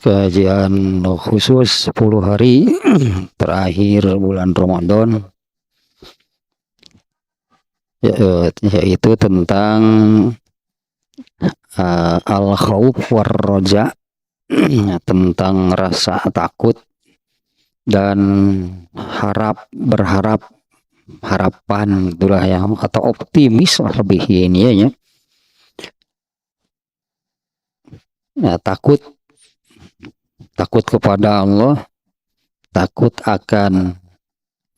kajian khusus 10 hari terakhir bulan Ramadan, yaitu tentang al-khauf war roja, tentang rasa takut dan harapan itulah ya, atau optimis lebih ini ya. Takut kepada Allah, takut akan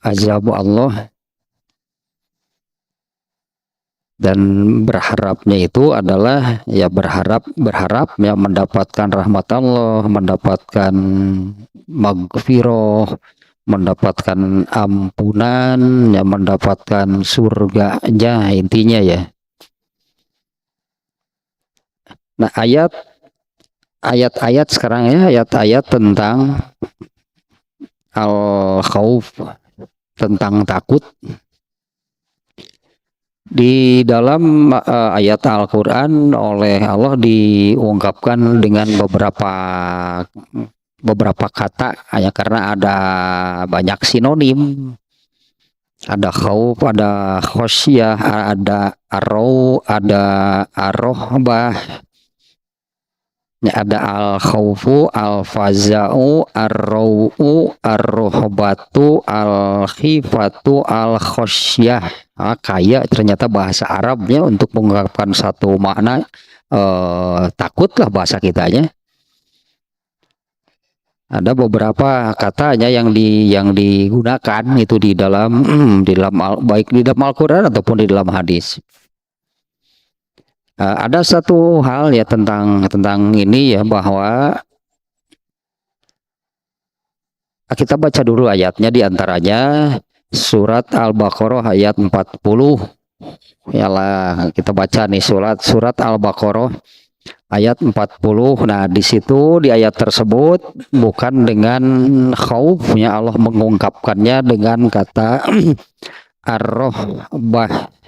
azab Allah, dan berharapnya itu adalah ya berharap ya mendapatkan rahmat Allah, mendapatkan maghfirah, mendapatkan ampunan, ya mendapatkan surganya intinya ya. Nah, ayat-ayat sekarang ya, ayat-ayat tentang al-khauf, tentang takut. Di dalam ayat Al-Quran oleh Allah diungkapkan dengan beberapa kata ya, karena ada banyak sinonim. Ada khauf, ada khosyah, ada arau, ada arrohbah, ada al-khaufu, al-faza'u, ar-rau'u, ar-rohbatu, al-khifatu, al-khosyah. Kayak ternyata bahasa Arabnya untuk mengungkapkan satu makna takutlah bahasa kitanya. Ada beberapa katanya yang digunakan itu di dalam baik di dalam Al-Quran ataupun di dalam hadis. Ada satu hal ya tentang ini ya, bahwa kita baca dulu ayatnya, diantaranya surat Al-Baqarah ayat 40. Yalah, kita baca nih surat Al-Baqarah ayat 40. Nah, di situ di ayat tersebut bukan dengan khaufnya, Allah mengungkapkannya dengan kata ar-rohbah.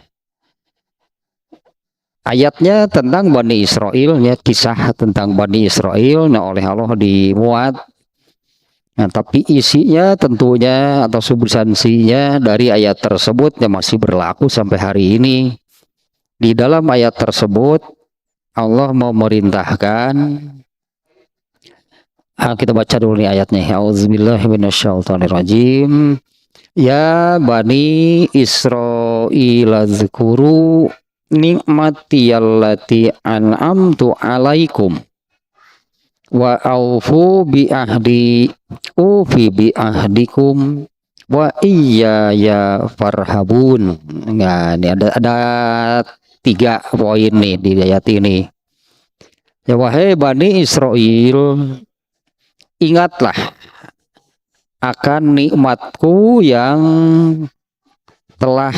Ayatnya tentang Bani Israel ya, kisah tentang Bani Israel. Nah, oleh Allah dimuat. Nah, tapi isinya tentunya atau substansinya dari ayat tersebut ya masih berlaku sampai hari ini. Di dalam ayat tersebut Allah memerintahkan, kita baca dulu nih ayatnya. Auzubillahi minasyaitonirrajim. Ya Bani Israil azkuru nikmati allati an'amtu alaikum wa aufu bi ahdi ufi bi ahdikum wa iyaya farhabun. Nah, ini ada 3 poin nih di ayat ini. Ya, wahai Bani Israel, ingatlah akan nikmatku yang telah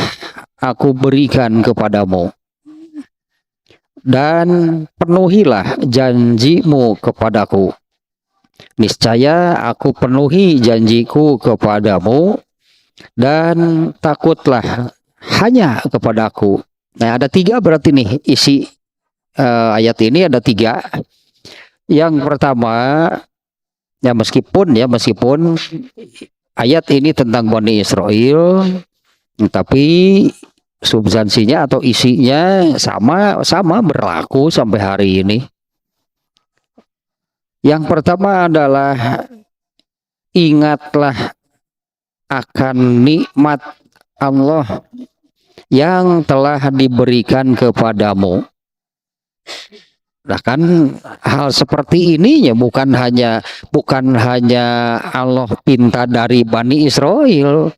aku berikan kepadamu, dan penuhilah janjimu kepadaku. Niscaya aku penuhi janjiku kepadamu, dan takutlah hanya kepadaku. Nah, ada 3 berarti nih isi ayat ini, ada 3. Yang pertama ya, meskipun ayat ini tentang Bani Israel, tapi substansinya atau isinya sama berlaku sampai hari ini. Yang pertama adalah ingatlah akan nikmat Allah yang telah diberikan kepadamu. Nah, kan hal seperti ini ya bukan hanya Allah pinta dari Bani Israel.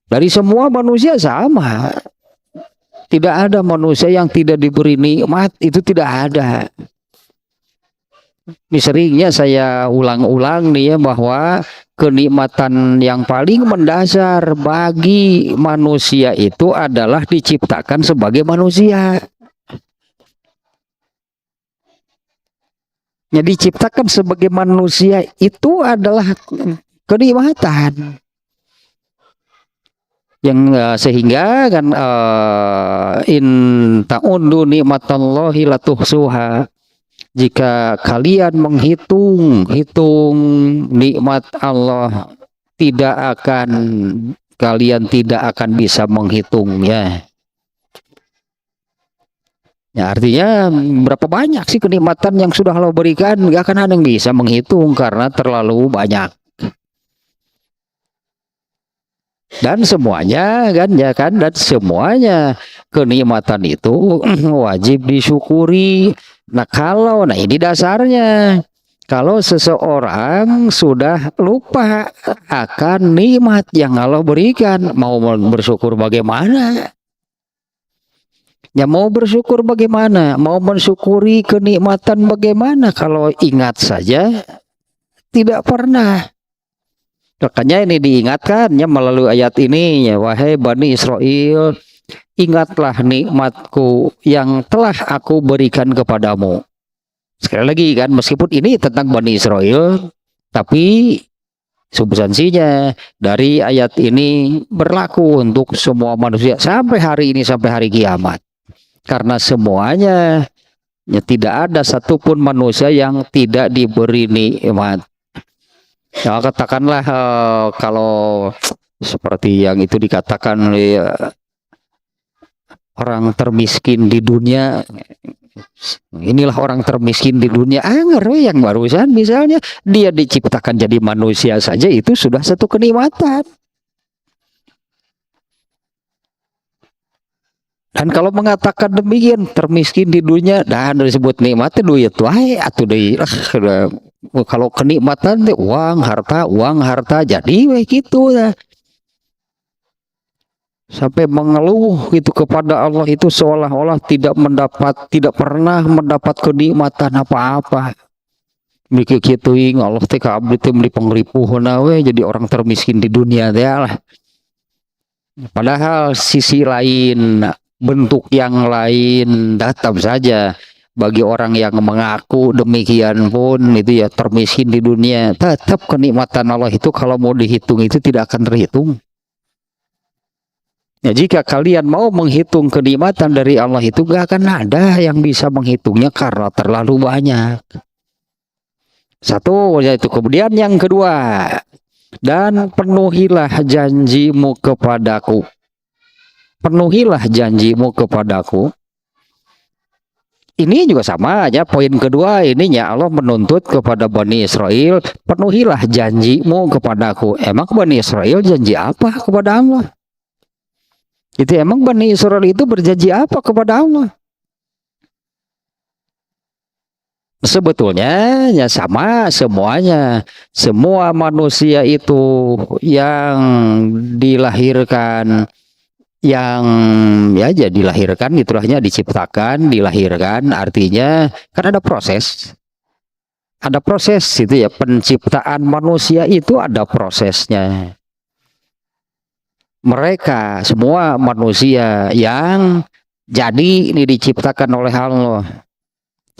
Dari semua manusia sama. Tidak ada manusia yang tidak diberi nikmat, itu tidak ada. Ini seringnya saya ulang-ulang nih ya, bahwa kenikmatan yang paling mendasar bagi manusia itu adalah diciptakan sebagai manusia. Ya, diciptakan sebagai manusia itu adalah kenikmatan. Yang sehingga kan in ta'uddu nikmatallahi la tuhsuha. jika kalian hitung nikmat Allah, kalian tidak akan bisa menghitungnya. Ya, artinya berapa banyak sih kenikmatan yang sudah Allah berikan, nggak akan ada yang bisa menghitung karena terlalu banyak. Dan semuanya dan semuanya kenikmatan itu wajib disyukuri. Nah ini dasarnya, kalau seseorang sudah lupa akan nikmat yang Allah berikan, mau bersyukur bagaimana? Ya mau bersyukur bagaimana? Mau mensyukuri kenikmatan bagaimana kalau ingat saja tidak pernah? Makanya ini diingatkan ya melalui ayat ini, ya wahai Bani Israel, ingatlah nikmatku yang telah aku berikan kepadamu. Sekali lagi kan, meskipun ini tentang Bani Israel, tapi substansinya dari ayat ini berlaku untuk semua manusia sampai hari ini, sampai hari kiamat. Karena semuanya, ya tidak ada satupun manusia yang tidak diberi nikmat. Ya, katakanlah kalau seperti yang itu dikatakan oleh orang termiskin di dunia, inilah orang termiskin di dunia. Ngeri yang barusan misalnya dia diciptakan jadi manusia saja itu sudah satu kenikmatan. Dan kalau mengatakan demikian, termiskin di dunia, dan disebut nikmatnya duit wae atuh deui. Kalau kenikmatan teh uang harta jadi weh gitu ya. Sampai mengeluh gitu kepada Allah itu seolah-olah tidak pernah mendapat kenikmatan apa-apa. Mikir kitu Allah teh ka abdi teh meuli pangripuhna we jadi orang termiskin di dunia teh lah. Padahal sisi lain, bentuk yang lain tetap saja bagi orang yang mengaku demikian pun itu ya termiskin di dunia, tetap kenikmatan Allah itu kalau mau dihitung itu tidak akan terhitung. Ya, jika kalian mau menghitung kenikmatan dari Allah itu gak akan ada yang bisa menghitungnya karena terlalu banyak. Satu yaitu, kemudian yang kedua, dan penuhilah janjimu kepadaku. Penuhilah janjimu kepadaku. Ini juga sama aja, poin kedua ininya Allah menuntut kepada Bani Israel, penuhilah janjimu kepadaku. Emang Bani Israel janji apa kepada Allah? Itu emang Bani Israel itu berjanji apa kepada Allah? Sebetulnya ya sama semuanya. Semua manusia itu yang dilahirkan, yang ya jadi dilahirkan itulahnya diciptakan, dilahirkan artinya kan ada proses itu ya, penciptaan manusia itu ada prosesnya. Mereka semua manusia yang jadi ini diciptakan oleh Allah,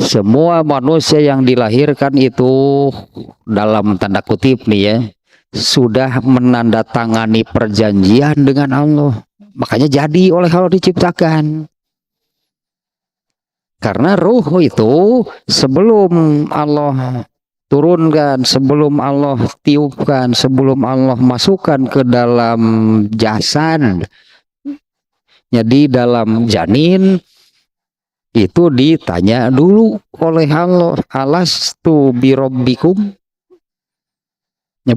semua manusia yang dilahirkan itu dalam tanda kutip nih ya sudah menandatangani perjanjian dengan Allah. Makanya jadi oleh Allah diciptakan. Karena ruh itu sebelum Allah turunkan, sebelum Allah tiupkan, sebelum Allah masukkan ke dalam jasad, jadi dalam janin, itu ditanya dulu oleh Allah, alastu birabbikum. Ya,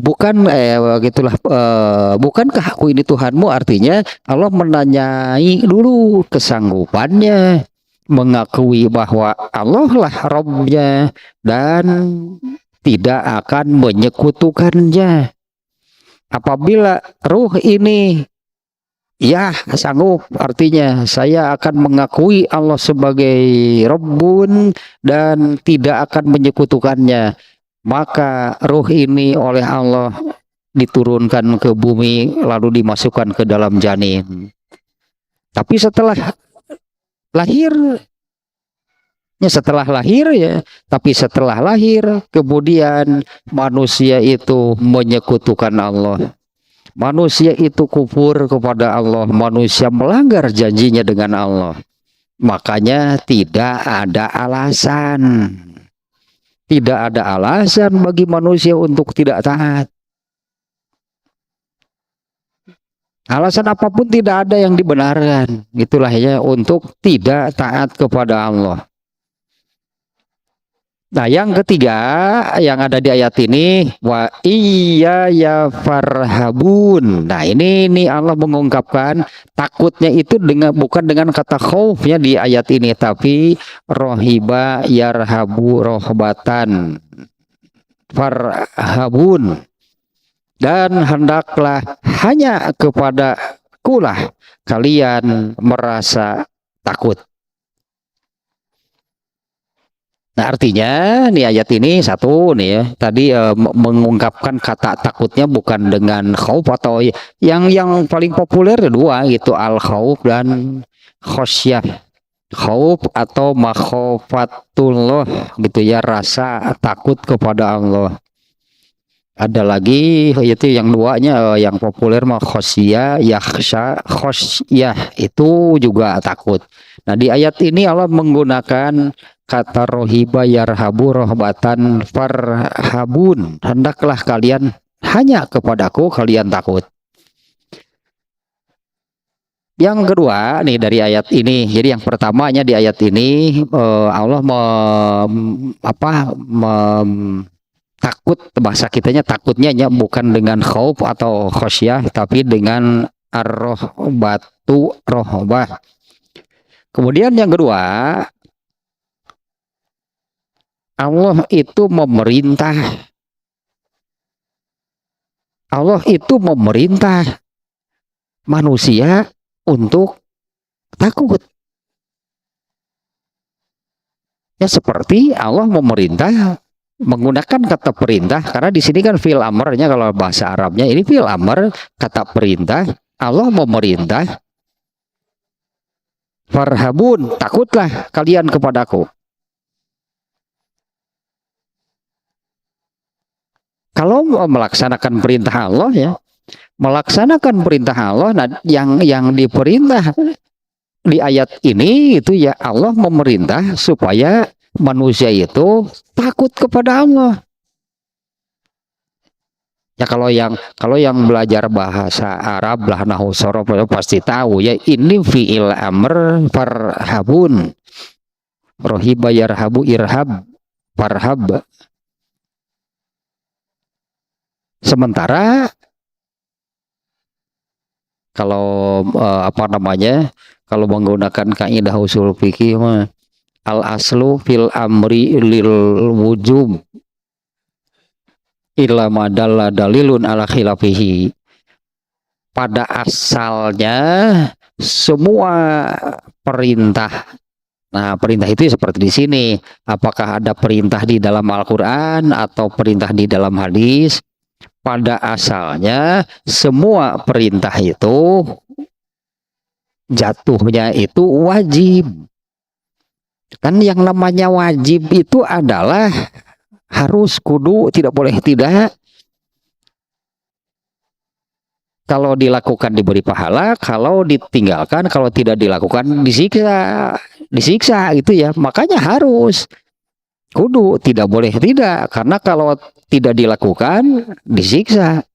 bukankah aku ini Tuhanmu? Artinya Allah menanyai dulu kesanggupannya, mengakui bahwa Allah lah Rabbnya dan tidak akan menyekutukannya. Apabila ruh ini ya sanggup, artinya saya akan mengakui Allah sebagai Rabbun dan tidak akan menyekutukannya, maka ruh ini oleh Allah diturunkan ke bumi lalu dimasukkan ke dalam janin. Tapi setelah lahir kemudian manusia itu menyekutukan Allah. Manusia itu kufur kepada Allah, manusia melanggar janjinya dengan Allah. Makanya tidak ada alasan Tidak ada alasan bagi manusia untuk tidak taat. Alasan apapun tidak ada yang dibenarkan. Itulah ya untuk tidak taat kepada Allah. Nah, yang ketiga yang ada di ayat ini, wa iya ya farhabun. Nah, ini Allah mengungkapkan takutnya itu dengan bukan dengan kata khaufnya di ayat ini, tapi rohiba yarhabu rohbatan farhabun. Dan hendaklah hanya kepada kulah kalian merasa takut. Nah, artinya nih ayat ini satu nih ya, tadi mengungkapkan kata takutnya bukan dengan khauf atau yang paling populer dua gitu, al khauf dan khosyah. Khauf atau makhofatullah gitu ya, rasa takut kepada Allah. Ada lagi yaitu yang duanya yang populer mah khosyah, yakhsha, khosyah itu juga takut. Nah, di ayat ini Allah menggunakan kata rohiba yarhabu rohbatan farhabun. Hendaklah kalian hanya kepadaku kalian takut. Yang kedua nih dari ayat ini. Jadi yang pertamanya di ayat ini Allah takut, bahasa kitanya takutnya ya, bukan dengan khauf atau khosyah tapi dengan ar-rohbatu rohbah. Kemudian yang kedua, Allah itu memerintah. Allah itu memerintah manusia untuk takut. Ya seperti Allah memerintah menggunakan kata perintah, karena di sini kan fil amrnya, kalau bahasa Arabnya ini fil amr, kata perintah. Allah memerintah farhabun, takutlah kalian kepadaku. Kalau melaksanakan perintah Allah ya, melaksanakan perintah Allah, nah yang diperintah di ayat ini itu ya Allah memerintah supaya manusia itu takut kepada Allah. Ya kalau yang belajar bahasa Arab lah nahwu sorof pasti tahu ya, ini fi'il amr farhabun. Rohiba yarhabu irhab farhab. Sementara kalau kalau menggunakan kaidah usul fikih mah al aslu fil amri lil wujub illa madalla dalilun ala khilafihi. Pada asalnya semua perintah, nah perintah itu seperti di sini, apakah ada perintah di dalam Al-Qur'an atau perintah di dalam hadis, pada asalnya semua perintah itu jatuhnya itu wajib. Kan yang namanya wajib itu adalah harus, kudu, tidak boleh tidak. Kalau dilakukan diberi pahala, kalau ditinggalkan, kalau tidak dilakukan disiksa gitu ya. Makanya harus, kudu, tidak boleh tidak, karena kalau tidak dilakukan disiksa.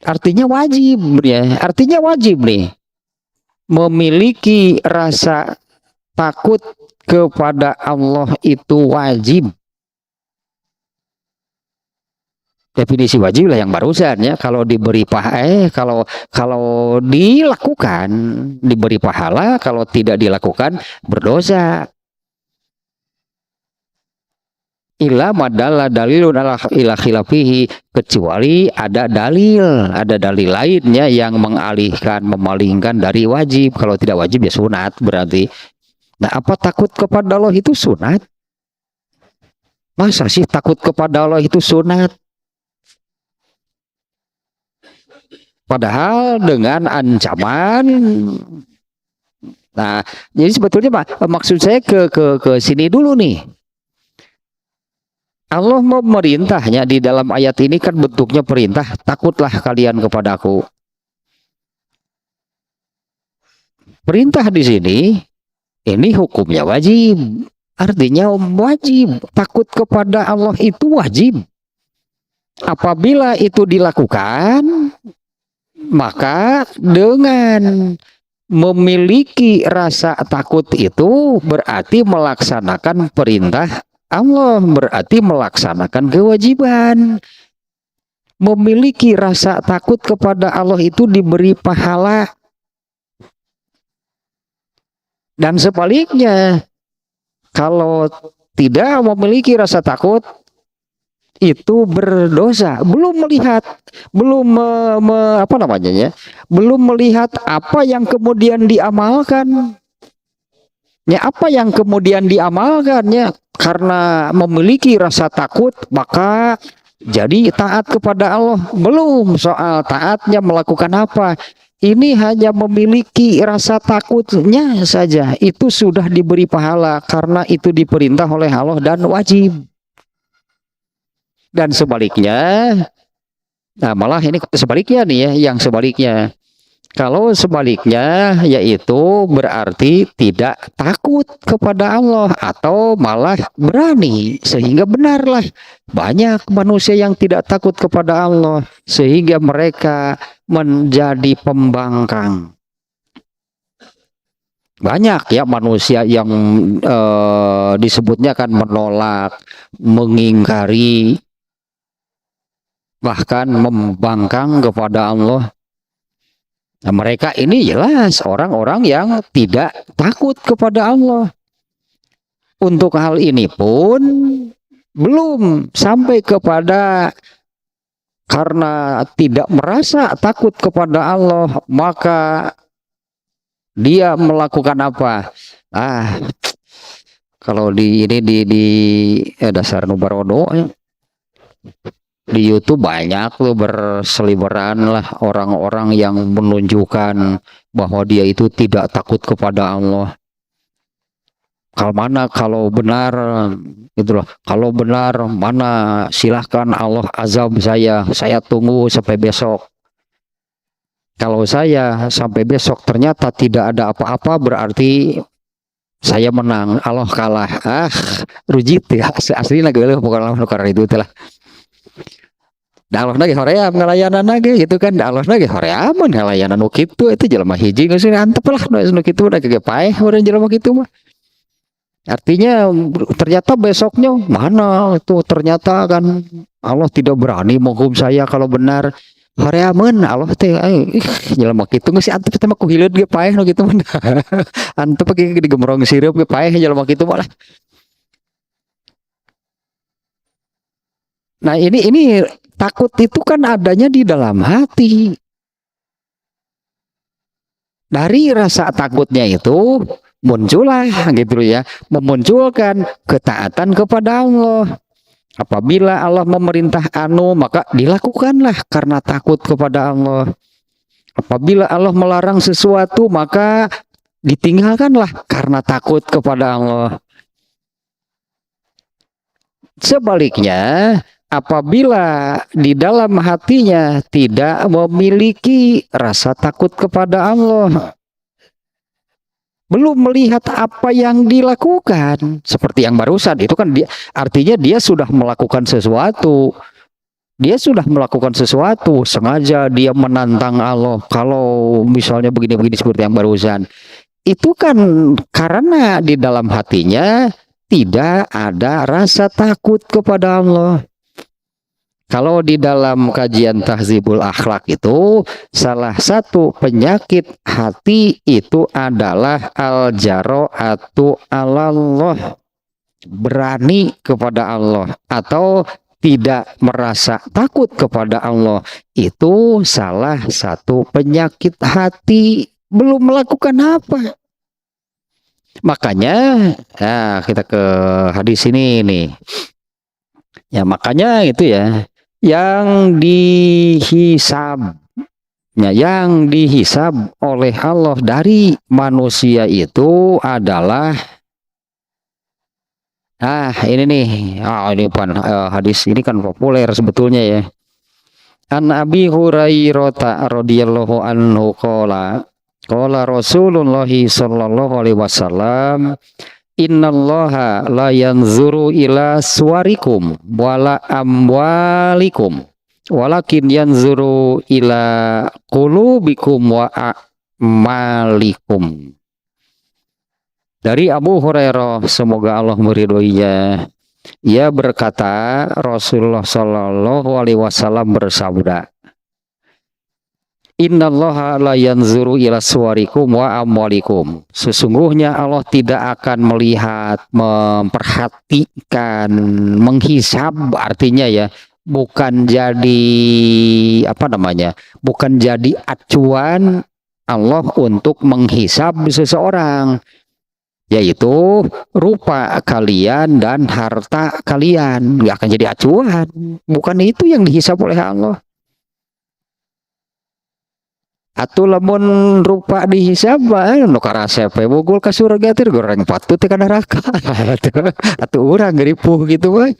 Artinya wajib ya, artinya wajib nih memiliki rasa takut kepada Allah itu wajib. Definisi wajib lah yang barusan ya. Kalau diberi kalau dilakukan diberi pahala, kalau tidak dilakukan berdosa. Illa madalla dalilun ala ila khilafihi, kecuali ada dalil lainnya yang memalingkan dari wajib. Kalau tidak wajib ya sunat berarti. Nah, apa takut kepada Allah itu sunat? Masa sih takut kepada Allah itu sunat? Padahal dengan ancaman. Nah, jadi sebetulnya maksud saya ke sini dulu nih. Allah memerintahnya di dalam ayat ini kan bentuknya perintah, takutlah kalian kepadaku. Perintah di sini ini hukumnya wajib. Artinya wajib. Takut kepada Allah itu wajib. Apabila itu dilakukan, maka dengan memiliki rasa takut itu berarti melaksanakan perintah Allah, berarti melaksanakan kewajiban. Memiliki rasa takut kepada Allah itu diberi pahala. Dan sebaliknya, kalau tidak memiliki rasa takut, itu berdosa. Belum melihat, belum apa namanya ya, belum melihat apa yang kemudian diamalkan. Ya, apa yang kemudian diamalkannya karena memiliki rasa takut, maka jadi taat kepada Allah. Belum soal taatnya melakukan apa. Ini hanya memiliki rasa takutnya saja. Itu sudah diberi pahala karena itu diperintah oleh Allah dan wajib. Dan sebaliknya, nah malah ini sebaliknya nih ya, yang sebaliknya. Kalau sebaliknya yaitu berarti tidak takut kepada Allah atau malah berani, sehingga benarlah banyak manusia yang tidak takut kepada Allah sehingga mereka menjadi pembangkang. Banyak ya manusia yang disebutnya kan menolak, mengingkari, bahkan membangkang kepada Allah. Nah, mereka ini jelas orang-orang yang tidak takut kepada Allah. Untuk hal ini pun belum sampai kepada karena tidak merasa takut kepada Allah, maka dia melakukan apa? Kalau di ini di dasar Nubarodo ya. Di YouTube banyak tuh berseliweran lah orang-orang yang menunjukkan bahwa dia itu tidak takut kepada Allah. Kalau benar gitu loh. Kalau benar mana silahkan Allah azab saya tunggu sampai besok. Kalau saya sampai besok ternyata tidak ada apa-apa berarti saya menang, Allah kalah. Rujit ya asli lagi pokoknya karena itu telah. Da Allah nage hoream ngalayanan nage gitu kan, da Allah nage hoream ngalayanan nu kitu itu jelema hiji geus antep lah nu kitu da kege paeh urang jelema kitu mah. Artinya ternyata besoknya mana itu ternyata kan Allah tidak berani menghukum saya kalau benar. Horeameun Allah teh jelema kitu geus antep teh mah ku hileud ge paeh nu kitu mah. Antep ge digemrong sirup ge paeh jelema kitu mah lah. Nah ini takut itu kan adanya di dalam hati. Dari rasa takutnya itu muncullah gitu ya, memunculkan ketaatan kepada Allah. Apabila Allah memerintah anu maka dilakukanlah karena takut kepada Allah. Apabila Allah melarang sesuatu maka ditinggalkanlah karena takut kepada Allah. Sebaliknya, apabila di dalam hatinya tidak memiliki rasa takut kepada Allah, belum melihat apa yang dilakukan, seperti yang barusan itu kan artinya dia sudah melakukan sesuatu. Dia sudah melakukan sesuatu, sengaja dia menantang Allah. Kalau misalnya begini-begini seperti yang barusan, itu kan karena di dalam hatinya tidak ada rasa takut kepada Allah. Kalau di dalam kajian Tahzibul Akhlak itu salah satu penyakit hati itu adalah al-jara'atu 'alallah, berani kepada Allah atau tidak merasa takut kepada Allah. Itu salah satu penyakit hati, belum melakukan apa. Makanya kita ke hadis ini nih. Ya makanya itu ya yang dihisab oleh Allah dari manusia itu adalah ini nih ini hadis ini kan populer sebetulnya ya. An Abi Hurairah radhiyallahu anhu qala Rasulullah sallallahu alaihi wasallam Innallaha la yanzuru ila suwarikum wala amwalikum walakin yanzuru ila qulubikum wa a'malikum. Dari Abu Hurairah, semoga Allah meridhoinya, ia berkata, Rasulullah Shallallahu Alaihi Wasallam bersabda, Innallaha la yanzuru ila suwarikum wa amwalikum. Sesungguhnya Allah tidak akan melihat, memperhatikan, menghisab, artinya ya, bukan jadi apa namanya? Bukan jadi acuan Allah untuk menghisab seseorang, yaitu rupa kalian dan harta kalian. Nggak akan jadi acuan. Bukan itu yang dihisab oleh Allah. Atuh lamun rupa dihisab nu karasepe bogol ka surga teh goreng patut teh ka neraka. Atuh urang ngeripuh gitu we.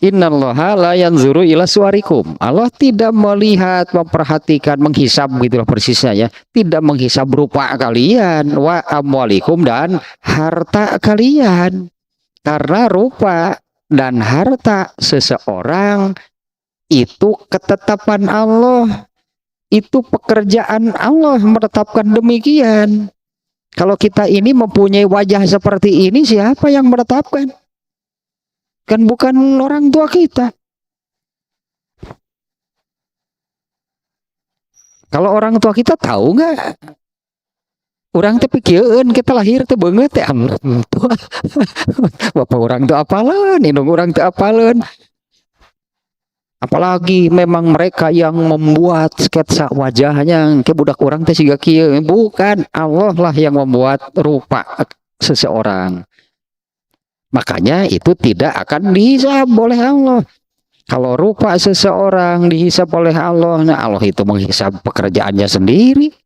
Innallaha la yanzuru ila suwarikum. Allah tidak melihat, memperhatikan, menghisab gitulah persisnya ya. Tidak menghisab rupa kalian wa amwalikum dan harta kalian. Karena rupa dan harta seseorang itu ketetapan Allah, itu pekerjaan Allah menetapkan demikian. Kalau kita ini mempunyai wajah seperti ini, siapa yang menetapkan? Kan bukan orang tua kita. Kalau orang tua kita tahu nggak? Orang teh pikieun kita lahir teh beungeut teh tua. Bapak orang teh apaleun, indung orang teh apaleun. Apalagi memang mereka yang membuat sketsa wajahnya ke budak orang teh siga kieu, bukan, Allah lah yang membuat rupa seseorang. Makanya itu tidak akan dihisab oleh Allah. Kalau rupa seseorang dihisab oleh Allah, nah Allah itu menghisab pekerjaannya sendiri.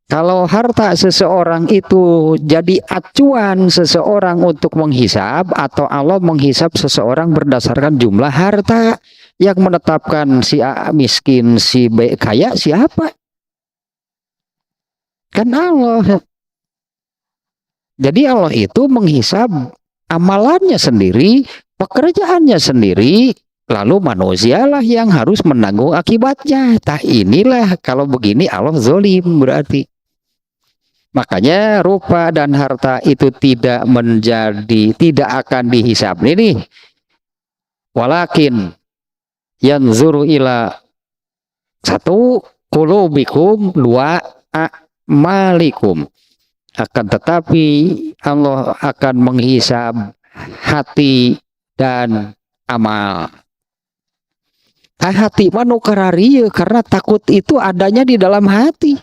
Kalau harta seseorang itu jadi acuan seseorang untuk menghisab, atau Allah menghisab seseorang berdasarkan jumlah harta, yang menetapkan si A miskin, si B kaya, siapa? Kan Allah. Jadi Allah itu menghisab amalannya sendiri, pekerjaannya sendiri, lalu manusialah yang harus menanggung akibatnya. Tah inilah kalau begini Allah zolim berarti. Makanya rupa dan harta itu tidak akan dihisab. Ini walakin yanzuru ila satu qulubikum, dua a'malikum. Akan tetapi Allah akan menghisab hati dan amal. Hati manu kararieu karena takut itu adanya di dalam hati.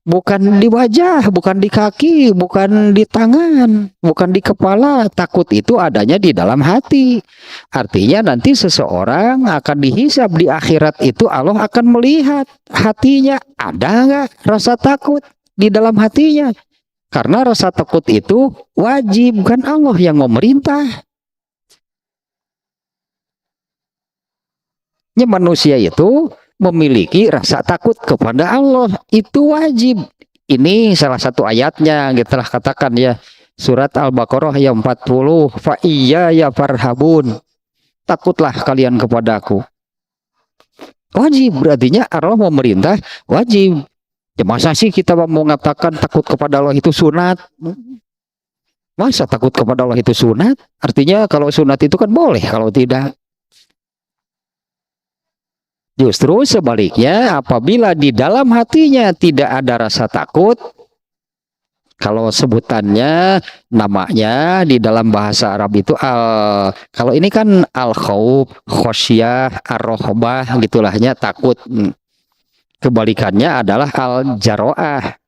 Bukan di wajah, bukan di kaki, bukan di tangan, bukan di kepala. Takut itu adanya di dalam hati. Artinya nanti seseorang akan dihisab di akhirat itu, Allah akan melihat hatinya ada nggak rasa takut di dalam hatinya. Karena rasa takut itu wajib, bukan Allah yang memerintah. Manusia itu memiliki rasa takut kepada Allah, itu wajib. Ini salah satu ayatnya, kita telah katakan ya, surat Al-Baqarah ayat 40, fa iya ya farhabun, takutlah kalian kepadaku. Wajib, berartinya Allah memerintah, wajib. Ya masa sih kita mau mengatakan takut kepada Allah itu sunat? Masa takut kepada Allah itu sunat? Artinya kalau sunat itu kan boleh, kalau tidak. Justru sebaliknya, apabila di dalam hatinya tidak ada rasa takut, kalau sebutannya, namanya di dalam bahasa Arab itu kalau ini kan al-khauf, khosyah, ar-rohbah gitulahnya, takut. Kebalikannya adalah al-jaro'ah,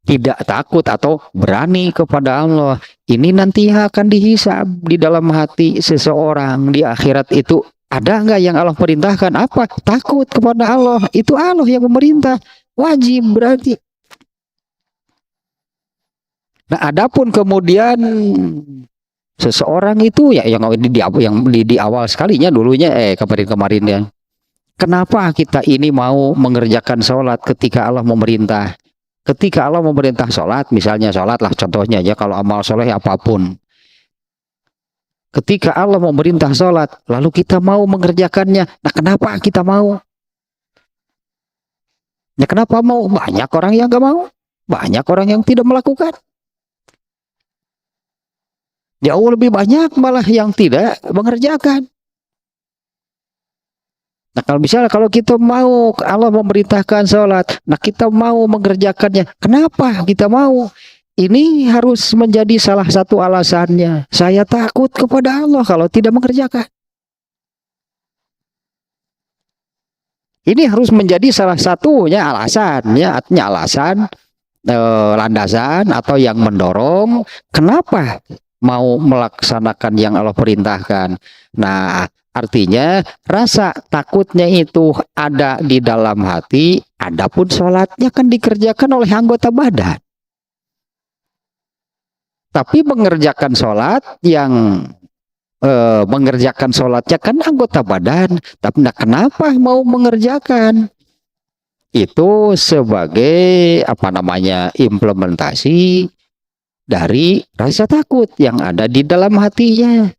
tidak takut atau berani kepada Allah. Ini nanti akan dihisab di dalam hati seseorang di akhirat itu. Ada nggak yang Allah perintahkan? Apa? Takut kepada Allah. Itu Allah yang memerintah. Wajib berarti. Nah, adapun kemudian seseorang itu ya yang di awal sekalinya dulunya kemarin ya. Kenapa kita ini mau mengerjakan sholat ketika Allah memerintah? Ketika Allah memerintah sholat, misalnya sholat lah contohnya ya, kalau amal soleh apapun. Ketika Allah memerintah sholat, lalu kita mau mengerjakannya. Nah, kenapa kita mau? Ya kenapa mau? Banyak orang yang gak mau. Banyak orang yang tidak melakukan. Jauh lebih banyak malah yang tidak mengerjakan. Nah, kalau misalnya kalau kita mau, Allah memerintahkan sholat, nah kita mau mengerjakannya. Kenapa kita mau? Ini harus menjadi salah satu alasannya. Saya takut kepada Allah kalau tidak mengerjakan. Ini harus menjadi salah satunya alasan, ya, artinya alasan, landasan atau yang mendorong kenapa mau melaksanakan yang Allah perintahkan. Nah, artinya rasa takutnya itu ada di dalam hati, adapun sholatnya kan dikerjakan oleh anggota badan. Tapi mengerjakan sholat yang mengerjakan sholatnya kan anggota badan. Tapi nah, kenapa mau mengerjakan? Itu sebagai apa namanya implementasi dari rasa takut yang ada di dalam hatinya.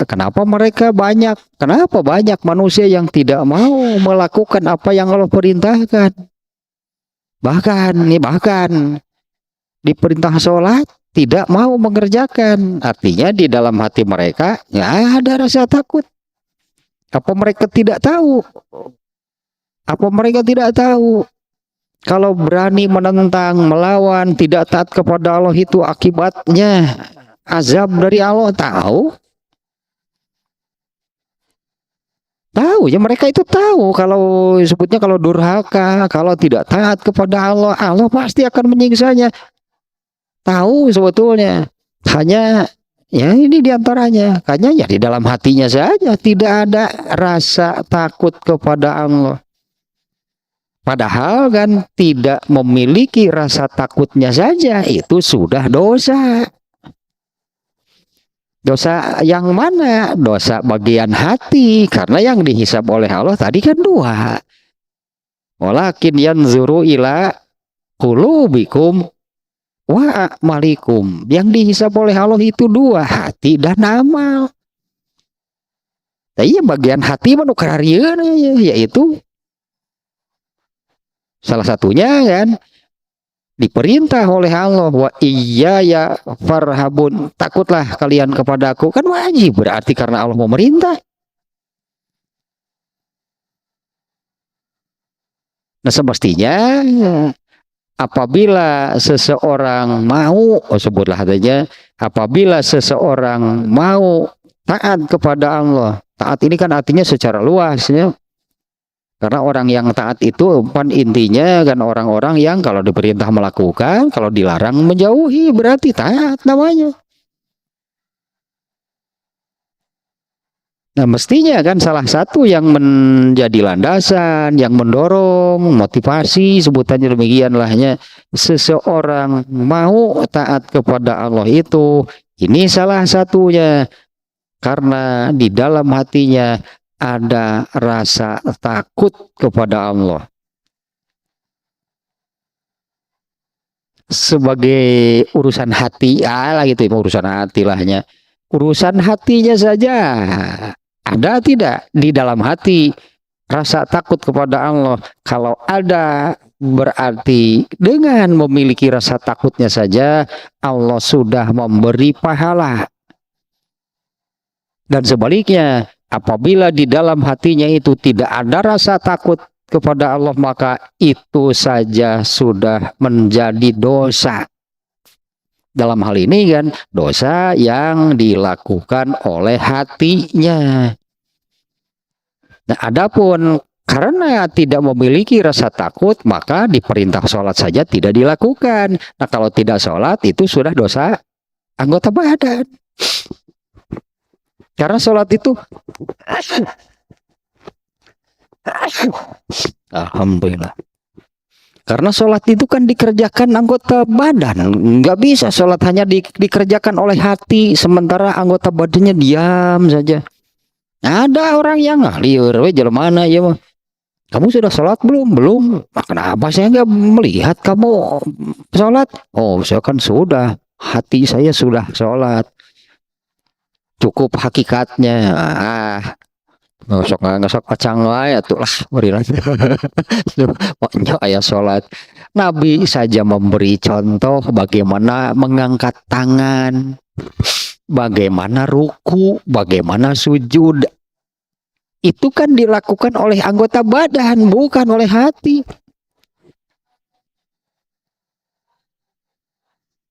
Kenapa mereka banyak? Kenapa banyak manusia yang tidak mau melakukan apa yang Allah perintahkan? Bahkan diperintah sholat tidak mau mengerjakan. Artinya di dalam hati mereka ya ada rasa takut. Apa mereka tidak tahu? Apa mereka tidak tahu? Kalau berani menentang, melawan, tidak taat kepada Allah itu akibatnya azab dari Allah. Tahu ya, mereka itu tahu kalau sebutnya kalau durhaka, kalau tidak taat kepada Allah, Allah pasti akan menyiksanya. Tahu sebetulnya. Hanya ya ini diantaranya. Hanya ya di dalam hatinya saja tidak ada rasa takut kepada Allah. Padahal kan tidak memiliki rasa takutnya saja itu sudah dosa. Dosa yang mana? Dosa bagian hati. Karena yang dihisab oleh Allah tadi kan dua. Walakin yanzuru ila qulubikum wa a'malikum. Yang dihisab oleh Allah itu dua, hati dan amal. Tapi bagian hati manukararian yaitu salah satunya kan diperintah oleh Allah, wa iyaya farhabun, takutlah kalian kepadaku, kan wajib, berarti karena Allah memerintah. Nah, semestinya apabila seseorang mau, sebutlah adanya, apabila seseorang mau taat kepada Allah, taat ini kan artinya secara luas ya. Karena orang yang taat itu kan intinya kan orang-orang yang kalau diperintah melakukan, kalau dilarang menjauhi, berarti taat namanya. Nah, mestinya kan salah satu yang menjadi landasan, yang mendorong, motivasi, sebutannya demikian lahnya, seseorang mau taat kepada Allah itu, ini salah satunya. Karena di dalam hatinya ada rasa takut kepada Allah. Sebagai urusan hati, lah gitu, urusan hati lahnya. Urusan hatinya saja. Ada tidak di dalam hati rasa takut kepada Allah? Kalau ada, berarti dengan memiliki rasa takutnya saja Allah sudah memberi pahala. Dan sebaliknya, apabila di dalam hatinya itu tidak ada rasa takut kepada Allah, maka itu saja sudah menjadi dosa. Dalam hal ini kan dosa yang dilakukan oleh hatinya. Nah, adapun karena tidak memiliki rasa takut, maka diperintah sholat saja tidak dilakukan. Nah, kalau tidak sholat itu sudah dosa anggota badan. Karena sholat itu alhamdulillah. Karena sholat itu kan dikerjakan anggota badan. Nggak bisa sholat hanya dikerjakan oleh hati, sementara anggota badannya diam saja. Ada orang yang liur we jelema ya mah. Kamu sudah sholat belum? Belum. Nah, kenapa saya nggak melihat kamu sholat? Oh, saya kan sudah. Hati saya sudah sholat. Cukup hakikatnya. Ngesok kacang wae atuh lah beri lagi. Pokoknya ayat sholat. Nabi saja memberi contoh bagaimana mengangkat tangan, bagaimana ruku, bagaimana sujud. Itu kan dilakukan oleh anggota badan, bukan oleh hati.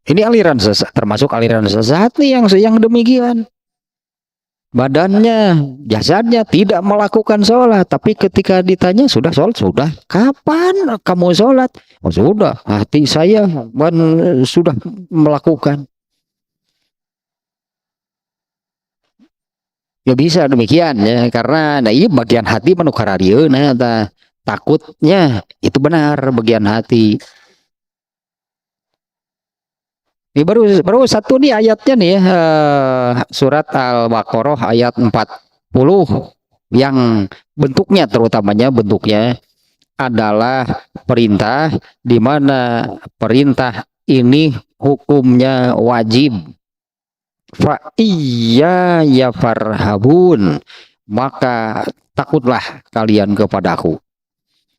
Ini aliran sesat, termasuk aliran sesat nih yang demikian. Badannya, jasadnya tidak melakukan sholat, tapi ketika ditanya sudah sholat, sudah. Kapan kamu sholat? Oh, sudah, hati saya sudah melakukan. Ya bisa demikian ya, karena nah ini bagian hati menukar radio, nah takutnya itu benar bagian hati. Ini baru satu nih ayatnya nih ya, surat Al-Baqarah ayat 40 yang bentuknya adalah perintah, di mana perintah ini hukumnya wajib. Fa iya ya farhabun, maka takutlah kalian kepadaku.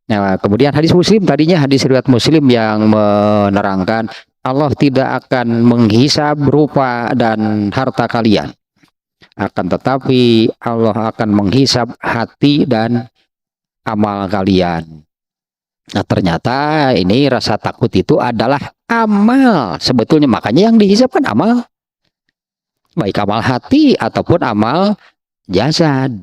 Nah, kemudian hadis Muslim, tadinya hadis riwayat Muslim yang menerangkan Allah tidak akan menghisab rupa dan harta kalian. Akan tetapi Allah akan menghisab hati dan amal kalian. Nah, ternyata ini rasa takut itu adalah amal. Sebetulnya makanya yang dihisab kan amal. Baik amal hati ataupun amal jasad.